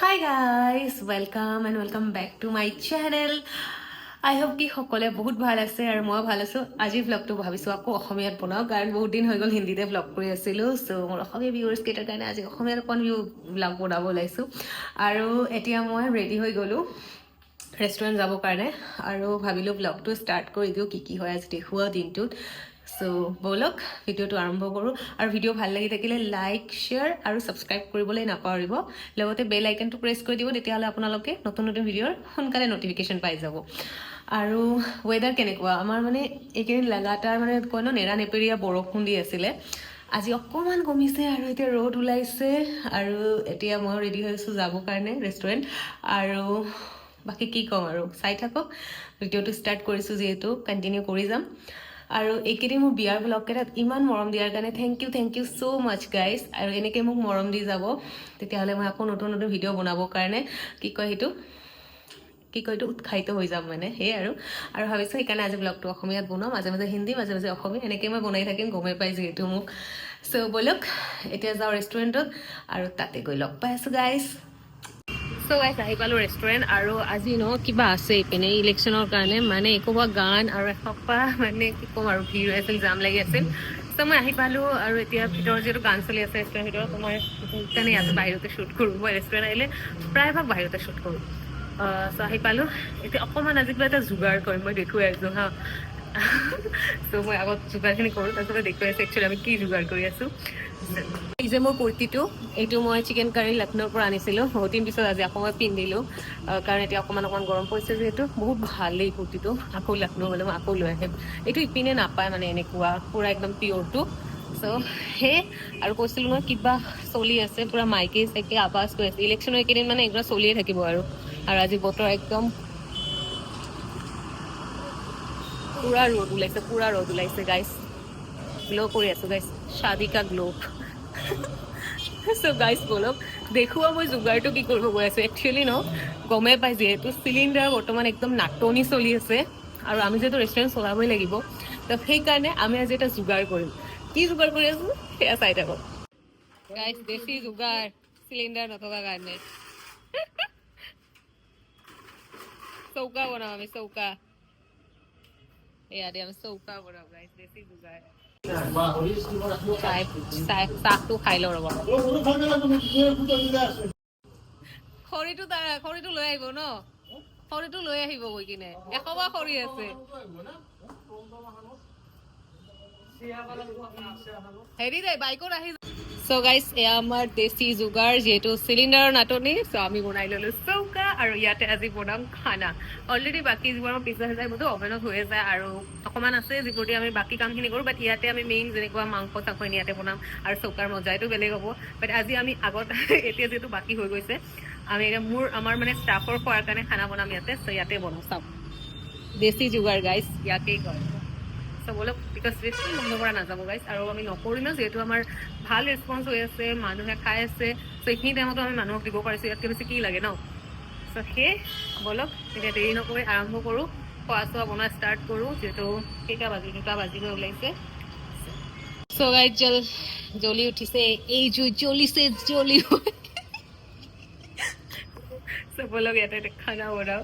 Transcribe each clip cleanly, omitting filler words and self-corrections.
Hi guys, welcome back to my channel. I hope কি সকলে বহুত ভাল আছে আৰু মই ভাল আছো। আজি ভ্লগটো ভাবিছো আকৌ অসমীয়াত বনাও কাৰণ বহুত দিন হৈ গ'ল হিন্দীতে ভ্লগ কৰি আছিলো। সো মোৰ অসমীয়া ভিউয়াৰ্স কেইটাৰ কাৰণে আজি অসমীয়াত অকণ ভ্লগ বনাব ওলাইছো। আৰু এতিয়া মই ৰেডি হৈ গ'লো ৰেষ্টুৰেণ্ট যাবৰ কাৰণে আৰু ভাবিলো ভ্লগটো ষ্টাৰ্ট কৰি দিওঁ কি হয় আজি দেখুওৱা দিনটোত। সো বলক ভিডিঅ'টো আৰম্ভ কৰোঁ আৰু ভিডিঅ' ভাল লাগি থাকিলে লাইক শ্বেয়াৰ আৰু ছাবস্ক্ৰাইব কৰিবলৈ নাপাহৰিব, লগতে বেল আইকনটো প্ৰেছ কৰি দিব, তেতিয়াহ'লে আপোনালোকে নতুন নতুন ভিডিঅ'ৰ সোনকালে নটিফিকেশ্যন পাই যাব। আৰু ৱেডাৰ কেনেকুৱা আমাৰ মানে এইকেইদিন লাগাতাৰ মানে কয় ন নেৰানেপেৰীয়া বৰষুণ দি আছিলে, আজি অকণমান কমিছে আৰু এতিয়া ৰ'দ ওলাইছে। আৰু এতিয়া মই ৰেডি হৈছোঁ যাবৰ কাৰণে ৰেষ্টুৰেণ্ট। আৰু বাকী কি ক'ম আৰু চাই থাকক, ভিডিঅ'টো ষ্টাৰ্ট কৰিছোঁ যিহেতু কণ্টিনিউ কৰি যাম। আৰু এইকেইদিন মোৰ বিয়াৰ ব্লগকেইটাত ইমান মৰম দিয়াৰ কাৰণে thank you so' much guys. আৰু এনেকৈ মোক মৰম দি যাব, তেতিয়াহ'লে মই আকৌ নতুন নতুন ভিডিঅ' বনাবৰ কাৰণে কি কয় এইটো উৎসাহিত হৈ যাম মানে সেয়ে আৰু ভাবিছোঁ সেইকাৰণে আজি ব্লগটো অসমীয়াত বনাওঁ, মাজে মাজে হিন্দী মাজে মাজে অসমীয়া এনেকৈ মই বনাই থাকিম, গমেই পাই যিহেতু মোক। চ' ব'লক এতিয়া যাওঁ ৰেষ্টুৰেণ্টত আৰু তাতে গৈ লগ পাই আছোঁ গাইজ। চ' গাইজ আহি পালোঁ ৰেষ্টুৰেণ্ট আৰু আজি কিবা আছে ইপিনে ইলেকশ্যনৰ কাৰণে মানে একোবা গান আৰু এসপ্তাহ মানে কি ক'ম আৰু ভিৰ হৈ আছিল, জাম লাগি আছিল। চ' মই আহি পালোঁ আৰু এতিয়া ভিতৰত যিহেতু গান চলি আছে ৰেষ্টুৰেণ্ট ভিতৰত, মই সেইকাৰণে ইয়াতে বাহিৰতে শ্বুট কৰোঁ। মই ৰেষ্টুৰেণ্ট আহিলে প্ৰায়ভাগ বাহিৰতে শ্বুট কৰোঁ। চ' আহি পালোঁ, এতিয়া অকণমান আজি কিবা এটা যোগাৰ কৰিম, মই দেখুৱাই আছোঁ হা। চ' মই আগত যোগাৰখিনি কৰোঁ, তাৰপিছতে দেখুৱাই আছোঁ একচুৱেলি আমি কি যোগাৰ কৰি আছোঁ। এই যে মোৰ কুৰ্তিটো, এইটো মই চিকেন কাৰী লক্ষ্ণৌৰ পৰা আনিছিলোঁ, বহুত দিন পিছত আজি আকৌ মই পিন্ধিলোঁ কাৰণ এতিয়া অকণমান গৰম পৰিছে যিহেতু। বহুত ভাল এই কুৰ্তিটো, আকৌ লক্ষ্ণৌ গ'লে মই আকৌ লৈ আহিম। এইটো ইপিনে নাপায় মানে এনেকুৱা পূৰা একদম পিয়ৰটো। চ' সেই আৰু কৈছিলোঁ মই কিবা চলি আছে পূৰা মাইকে চাইকে আৱাজ কৰি আছে, ইলেকশ্যনৰ এইকেইদিন মানে এইবিলাক চলিয়ে থাকিব আৰু আজি বতৰ একদম পুৰা ৰ'দ ওলাইছে গাইজ, গ্ল' কৰি আছো গাইজ, শাদি কা গ্ল'। চ' গাইজ বলক দেখুওৱা মই যোগাৰটো কি কৰিব গৈ আছো। একচুৱেলি গমেই পাই যিহেতু চিলিণ্ডাৰ বৰ্তমান একদম নাটনি চলি আছে আৰু আমি যিহেতু ৰেষ্টুৰেণ্ট চলাবই লাগিব, তো সেইকাৰণে আমি আজি এটা যোগাৰ কৰিম। কি যোগাৰ কৰি আছো সেয়া চাই থাকক গাইজ। বেছি যোগাৰ চিলিণ্ডাৰ নথকাৰ কাৰণে চৌকা বনাম আমি, চৌকা। এয়া দে আমি চৌকা বনাম গাইজ, বেছি যোগাৰ। চাহটো খাই লওঁ ৰ'ব। খৰিটো লৈ আহিব ন, খৰিটো লৈ আহিব গৈ কিনে, এশবা খৰি আছে। হেৰি দে বাইকত আহি। চ' গাইজ এয়া আমাৰ দেশী যোগাৰ, যিহেতু চিলিণ্ডাৰৰ নাটনি, চ' আমি বনাই ল'লো চৌকা আৰু ইয়াতে আজি বনাম খানা। অলৰেডি বাকী যিবোৰ আমাৰ পিজ্জা চিজ্জা এইবোৰতো অভেনত হৈয়ে যায় আৰু অকণমান আছে যিবোৰ দি আমি বাকী কামখিনি কৰোঁ, বাট ইয়াতে আমি মেইন যেনেকুৱা মাংস চাংসখিনি ইয়াতে বনাম আৰু চৌকাৰ মজাইটো বেলেগ হ'ব। বাট আজি আমি আগত এতিয়া যিহেতু বাকী হৈ গৈছে, আমি এতিয়া আমাৰ মানে ষ্টাফৰ খোৱাৰ কাৰণে খানা বনাম ইয়াতে। চ' ইয়াতে বনাম চাওক, দেশী যোগাৰ গাইজ, ইয়াতেই কয়। চ' বলক, বিকজ বেছি বন্ধ পৰা নাযাব গাইজ, আৰু আমি নকৰিম যিহেতু আমাৰ ভাল ৰেচপঞ্চ হৈ আছে, মানুহে খাই আছে। চ' এইখিনি টাইমতো আমি মানুহক দিব পাৰিছোঁ, ইয়াতকৈ বেছি কি লাগে ন। চ' সেই বলক এতিয়া দেৰি নকৰি আৰম্ভ কৰোঁ, খোৱা চোৱা বনোৱা ষ্টাৰ্ট কৰোঁ, যিহেতু কেইটা বাজি 2টা বাজিব ওলাইছে। চ' গাইজ জ্বলি উঠিছে, এই জুই জ্বলিছে জ্বলি। বলক ইয়াতে খানা বনাওঁ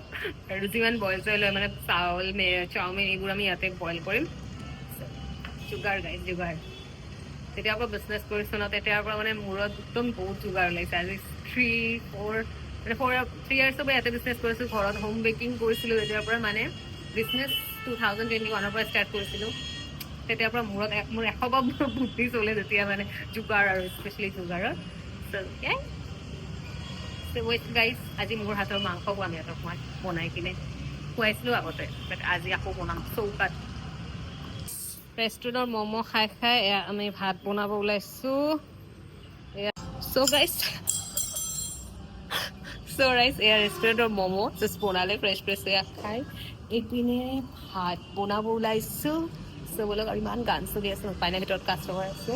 আৰু যিমান বইল চইল হয় মানে চাউল চাওমিন এইবোৰ আমি ইয়াতে বইল কৰিম। যোগাৰ গাইজ যোগাৰ, তেতিয়াৰ পৰা বিজনেছ কৰিছোঁ ন, তেতিয়াৰ পৰা মানে মূৰত একদম বহুত যোগাৰ ওলাইছে। আজি 3 ইয়াৰ্ছৰ পৰা ইয়াতে বিজনেছ কৰিছোঁ, ঘৰত হোম বেকিং কৰিছিলোঁ তেতিয়াৰ পৰা, মানে বিজনেছ 2021ৰ পৰা ষ্টাৰ্ট কৰিছিলোঁ। তেতিয়াৰ পৰা মোৰ 100 বা বুদ্ধি চলে যেতিয়া মানে যোগাৰ আৰু স্পেচিয়েলি যোগাৰত। গাইজ আজি মোৰ হাতৰ মাংস খোৱাম সিহঁতক মই বনাই কিনে, খুৱাইছিলোঁ আগতে, বাট আজি আকৌ বনাম চৌকাত। ৰেষ্টুৰেণ্টৰ ম'ম' খাই খাই আমি ভাত বনাব ওলাইছোঁ। চ' গাইজ এয়া ৰেষ্টুৰেণ্টৰ ম'ম' জাষ্ট বনালে ফ্ৰেছ এয়া খাই এইপিনে ভাত বনাব ওলাইছোঁ। চ' বলক, আৰু ইমান গান চলি আছে, উপায় নাই, ভিতৰত কাষ্টমাৰ আছে।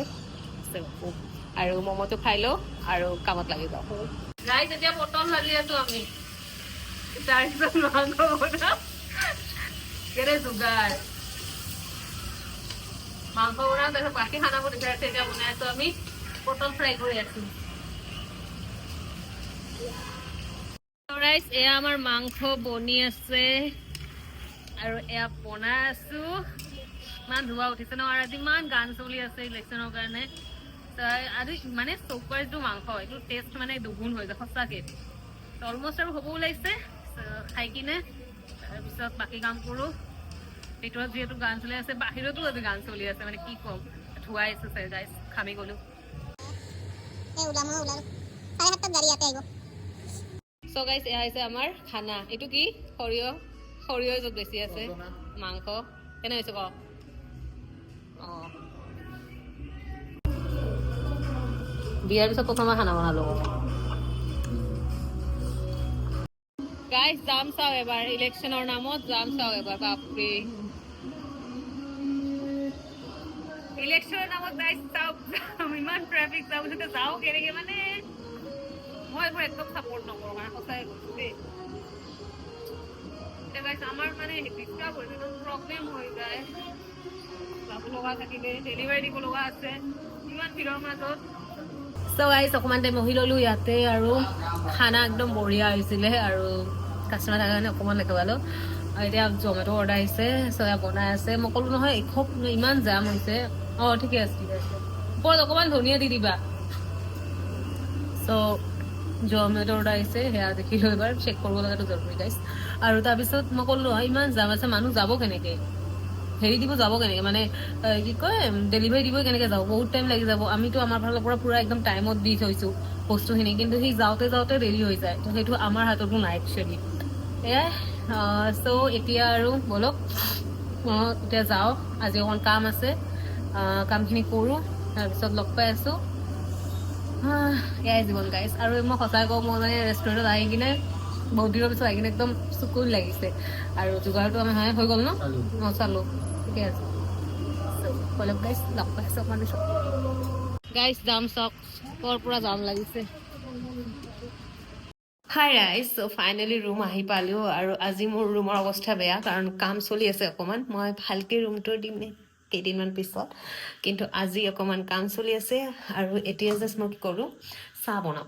আৰু ম'ম'টো খাই লওঁ আৰু কামত লাগি যাওঁ। গাইজ এতিয়া পটল ভাজি আছোঁ আমি, তাৰপিছত মাংস বনাম। কেনে যোগাৰ, মাংস বনাম, তাৰপিছত বাকী খানাবোৰ বিচাৰিছে, এতিয়া বনাই আছোঁ আমি পটল ফ্ৰাই কৰি আছোঁ। গাইজ এয়া আমাৰ মাংস বনি আছে আৰু এয়া বনাই আছো ইমান ধোৱা উঠিছে ন আৰু আজি ইমান গান চলি আছে ইলেকশ্যনৰ কাৰণে আজি মানে চৌকাৰ যিটো মাংস এইটো টেষ্ট মানে দুগুণ হৈ যায় সঁচাকৈ অলমষ্ট আৰু হ'ব ওলাইছে খাই কিনে তাৰপিছত বাকী কাম কৰোঁ ভিতৰত যিহেতু গান চলি আছে বাহিৰতো আজি গান চলি আছে মানে কি ক'ম ধোৱাই আছে চাই গাইজ খামি গ'লো চ' গাইজ এয়া হৈছে আমাৰ খানা এইটো কি সৰিয়হ য'ত বেছি আছে মাংস কেনে হৈছে ক অঁ বিয়াৰ পিছত প্ৰথমে খানা বনালো গাইজ যাম চাওঁ এবাৰ ইলেকশ্যনৰ নামত যাম চাওঁ এবাৰ বাপৰে ইলেকশ্যনৰ নামত গাইজ চাওঁ ইমান ট্ৰেফিক যাম যেতিয়া যাওঁ কেনেকৈ মানে মই এইবোৰ একদম ছাপৰ্ট নকৰোঁ মানে সঁচাই কৈছোঁ দেই এতিয়া গাইজ আমাৰ মানে ডিষ্টাৰ্ব হৈ যায় প্ৰব্লেম হৈ যায় যাব লগা থাকিলে ডেলিভাৰী দিব লগা আছে ইমান ভিৰৰ মাজত চ' গাইজ অকণমান টাইম বহি ল'লোঁ ইয়াতে আৰু খানা একদম বঢ়িয়া হৈছিলে আৰু কাষ্টমাৰ থকাৰ কাৰণে অকণমান লেকেবালোঁ আৰু এতিয়া জমেট' অৰ্ডাৰ আহিছে চ' এয়া বনাই আছে মই ক'লোঁ নহয় এখপ ইমান জাম হৈছে অঁ ঠিকে আছে ওপৰত অকণমান ধনিয়া দি দিবা চ' জমেট' অৰ্ডাৰ আহিছে সেয়া দেখিলোঁ এবাৰ চেক কৰিব লগাটো জৰুৰী গাইজ আৰু তাৰপিছত মই ক'লোঁ নহয় ইমান জাম আছে মানুহ যাব কেনেকৈ হেৰি দিব যাব কেনেকৈ মানে কি কয় ডেলিভাৰী দিব কেনেকৈ যাব বহুত টাইম লাগি যাব আমিতো আমাৰ ফালৰ পৰা পূৰা একদম টাইমত দি থৈছোঁ বস্তুখিনি কিন্তু সি যাওঁতে দেৰি হৈ যায় তো সেইটো আমাৰ হাততো নাই একচুৱেলি এয়াই চ' এতিয়া আৰু ব'লক এতিয়া যাওঁ আজি অকণ কাম আছে কামখিনি কৰোঁ তাৰপিছত লগ পাই আছোঁ এয়াই জীৱন গাইজ আৰু মই সঁচাই কওঁ মই মানে ৰেষ্টুৰেণ্টত আহি কিনে বহুত দিনৰ পিছত আহি কিনে একদম চকুন লাগিছে আৰু যোগাৰটো আমি হৈ গ'ল ন মই চালোঁ ঠিকে আছে ব'লক গাইজ লগ পাই আছোঁ অকণমান পিছত গাইজ যাম চাওক ক'ৰ পৰা যাম লাগিছে হাই গাইজ চ' ফাইনেলি ৰুম আহি পালোঁ আৰু আজি মোৰ ৰুমৰ অৱস্থা বেয়া কাৰণ কাম চলি আছে অকণমান মই ভালকৈ ৰুমটো দিম কেইদিনমান পিছত কিন্তু আজি অকণমান কাম চলি আছে আৰু এতিয়া জাষ্ট মই কি কৰোঁ চাহ বনাম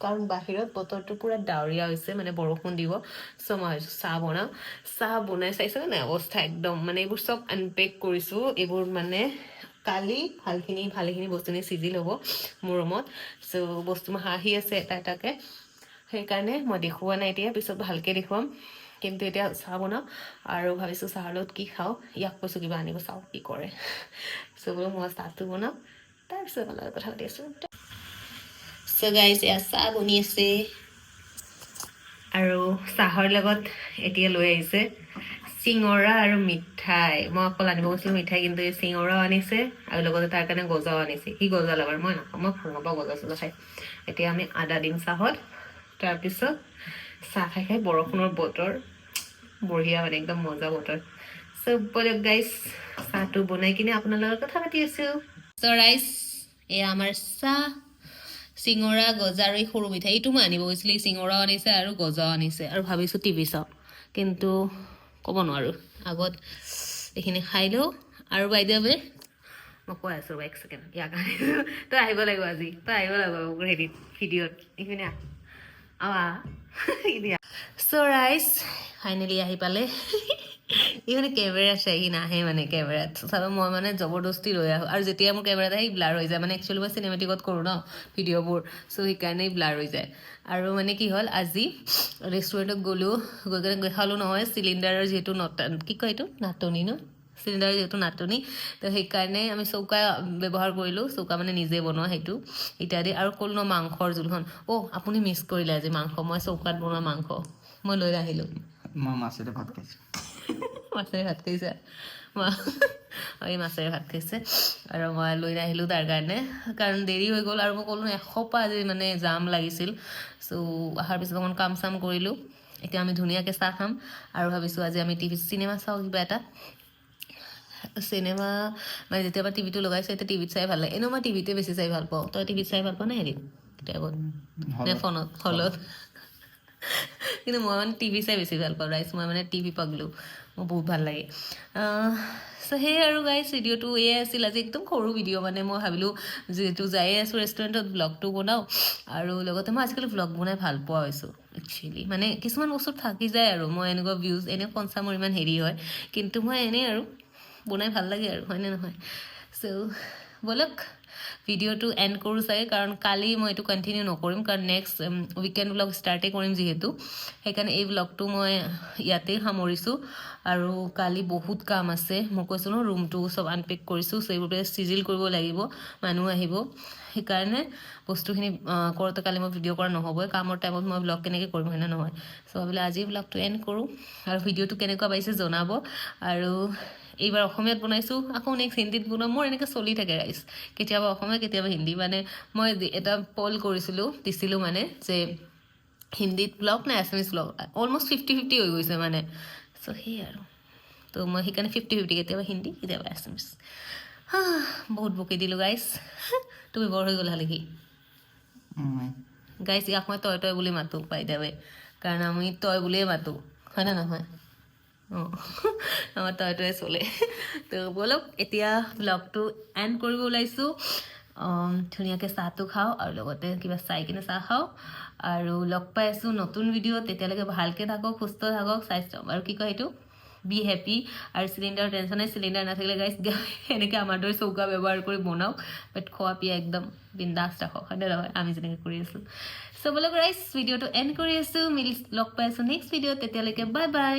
কাৰণ বাহিৰত বতৰটো পূৰা ডাৱৰীয়া হৈছে মানে বৰষুণ দিব চ' মই ভাবিছোঁ চাহ বনাম চাহ বনাই চাইছোঁ নাই অৱস্থা একদম মানে এইবোৰ চব আনপেক কৰিছোঁ এইবোৰ মানে কালি ভালেখিনি বস্তুখিনি চিজি ল'ব মোৰ ৰুমত চ' বস্তু আহি আছে এটাকৈ সেইকাৰণে মই দেখুওৱা নাই এতিয়া পিছত ভালকৈ দেখুৱাম কিন্তু এতিয়া চাহ বনাওঁ আৰু ভাবিছোঁ চাহৰ লগত কি খাওঁ ইয়াক কৈছোঁ কিবা আনিব চাওঁ কি কৰে চ' বোলো মই চাহটো বনাওঁ তাৰপিছত আপোনাৰ লগত কথা পাতি আছোঁ চ' গাইজ এয়া চাহ বনি আছে আৰু চাহৰ লগত এতিয়া লৈ আহিছে চিঙৰা আৰু মিঠাই মই অকল আনিব গৈছিলোঁ মিঠাই কিন্তু এই চিঙৰাও আনিছে আৰু লগতে তাৰ কাৰণে গজাও আনিছে সি গজা লগাৰ মই নাখাওঁ মই ভাল নাপাওঁ গজা চজা খাই এতিয়া আমি আদা দিম চাহত তাৰপিছত চাহ খাই বৰষুণৰ বতৰ বঢ়িয়া মানে একদম মজা বতৰ চ' ব'লক গাইজ চাহটো বনাই কিনে আপোনাৰ লগত কথা পাতি আছোঁ চ' ৰাইজ এয়া আমাৰ চাহ চিঙৰা গজা আৰু এই সৰু মিঠাই এইটো মই আনিব গৈছিলোঁ এই চিঙৰাও আনিছে আৰু গজাও আনিছে আৰু ভাবিছোঁ টিভি চাওঁ কিন্তু ক'ব নোৱাৰোঁ আগত এইখিনি খাই লওঁ আৰু বাইদেউ মই কৈ আছোঁ এক ছেকেণ্ড ইয়াক আনিছোঁ তই আহিব লাগিব আজি তই আহিব লাগিব হেৰিত ভিডিঅ'ত এইখিনি চ' ৰাইজ ফাইনেলি আহি পালে ই মানে কেমেৰা আছে সি নাহে মানে কেমেৰাত চাব মই মানে জবৰদস্তি লৈ আহোঁ আৰু যেতিয়া মোৰ কেমেৰাত আহি ব্লাৰ হৈ যায় মানে একচুৱেলি মই চিনেমেটিকত কৰোঁ ন ভিডিঅ'বোৰ চ' সেইকাৰণেই ব্লাৰ হৈ যায় আৰু মানে কি হ'ল আজি ৰেষ্টুৰেণ্টত গ'লোঁ গৈ কিনে দেখালোঁ নহয় চিলিণ্ডাৰৰ যিহেতু কি কয় এইটো নাটনি ন চিলিণ্ডাৰৰ যিহেতু নাটনি তো সেইকাৰণে আমি চৌকা ব্যৱহাৰ কৰিলোঁ চৌকা মানে নিজে বনোৱা সেইটো ইত্যাদি আৰু ক'লো ন মাংসৰ জোলখন আপুনি মিছ কৰিলে আজি মাংস মই চৌকাত বনোৱা মাংস মই লৈ আহিলোঁ মই মাছেৰে ভাত খাইছোঁ মাছেৰে ভাত খাইছে এই মাছেৰে ভাত খাইছে আৰু মই লৈ আহিলোঁ তাৰ কাৰণে কাৰণ দেৰি হৈ গ'ল আৰু মই ক'লোঁ এসোপা আজি মানে জাম লাগিছিল চ' অহাৰ পিছত অকণমান কাম চাম কৰিলোঁ এতিয়া আমি ধুনীয়াকৈ চাহ খাম আৰু ভাবিছোঁ আজি আমি চিনেমা চাওঁ কিবা এটা চিনেমা মানে যেতিয়াবা টিভিটো লগাইছোঁ এতিয়া টিভিত চাই ভাল লাগে এনেও মই টিভিতে বেছি চাই ভাল পাওঁ তই টিভিত চাই ভাল পাওঁ নে হেৰি কেতিয়াবা নে ফোনত হলত কিন্তু মই মানে টিভি চাই বেছি ভাল পাওঁ ৰাইজ মই মানে টিভি পাগলো মোৰ বহুত ভাল লাগে চ' সেয়ে আৰু গাইজ ভিডিঅ'টো এয়াই আছিল আজি একদম সৰু ভিডিঅ' মানে মই ভাবিলোঁ যিহেতু যায়ে আছোঁ ৰেষ্টুৰেণ্টত ব্লগটো বনাওঁ আৰু লগতে মই আজিকালি ব্লগ বনাই ভাল পোৱা হৈছোঁ একচুৱেলি মানে কিছুমান বস্তু থাকি যায় আৰু মই এনেকুৱা ভিউজ এনে পঞ্চা মোৰ ইমান হেৰি হয় কিন্তু মই এনেই আৰু বনাই ভাল লাগে আৰু হয়নে নহয় চ' ব'লক ভিডিঅ'টো এণ্ড কৰোঁ চাগে কাৰণ কালি মই এইটো কণ্টিনিউ নকৰিম কাৰণ নেক্সট উইকেণ্ড ব্লগ ষ্টাৰ্টেই কৰিম যিহেতু সেইকাৰণে এই ব্লগটো মই ইয়াতেই সামৰিছোঁ আৰু কালি বহুত কাম আছে মই কৈছোঁ ন ৰুমটো চব আনপেক কৰিছোঁ চ' এইবোৰ চিজিল কৰিব লাগিব মানুহ আহিব সেইকাৰণে বস্তুখিনি কৰোঁতে কালি মই ভিডিঅ' কৰা নহ'বই কামৰ টাইমত মই ব্লগ কেনেকৈ কৰিম হয়নে নহয় চ' ভাবিলে আজি ব্লগটো এণ্ড কৰোঁ আৰু ভিডিঅ'টো কেনেকুৱা পাইছে জনাব আৰু এইবাৰ অসমীয়াত বনাইছোঁ আকৌ নেক্সট হিন্দীত বনাম মোৰ এনেকৈ চলি থাকে ৰাইজ কেতিয়াবা অসমীয়া কেতিয়াবা হিন্দী মানে মই এটা পল দিছিলোঁ মানে যে হিন্দীত ব্লগ নে এছামিছ ব্লগ অলমষ্ট 50-50 হৈ গৈছে মানে চ' সেই আৰু তো মই সেইকাৰণে 50-50 কেতিয়াবা হিন্দী কেতিয়াবা এছামিছ বহুত বকি দিলোঁ গাইজ তুমি বৰ হৈ গ'লা নেকি গাইজ ইয়াক মই তই তই বুলি মাতোঁ বাই দ্য ৱে কাৰণ আমি তই বুলিয়ে মাতোঁ হয়নে নহয় অঁ আমাৰ তইটোৱে চলে তো ব'লক এতিয়া ব্লগটো এণ্ড কৰিব ওলাইছোঁ ধুনীয়াকৈ চাহটো খাওঁ আৰু লগতে কিবা চাই কিনে চাহ খাওঁ আৰু লগ পাই আছোঁ নতুন ভিডিঅ'ত তেতিয়ালৈকে ভালকৈ থাকক সুস্থ থাকক স্বাস্থ্য আৰু কি কয় সেইটো বি হেপী আৰু চিলিণ্ডাৰ টেনশ্যন নাই চিলিণ্ডাৰ নাথাকিলে গাইজ এনেকৈ আমাৰ দৰে চৌকা ব্যৱহাৰ কৰি বনাওক বাট খোৱা পিয়া একদম বিন্দাছ ৰাখক হয়নে নহয় আমি যেনেকৈ কৰি আছোঁ চ' ব'লক ৰাইজ ভিডিঅ'টো এণ্ড কৰি আছোঁ মিলি লগ পাই আছোঁ নেক্সট ভিডিঅ'ত তেতিয়ালৈকে বাই বাই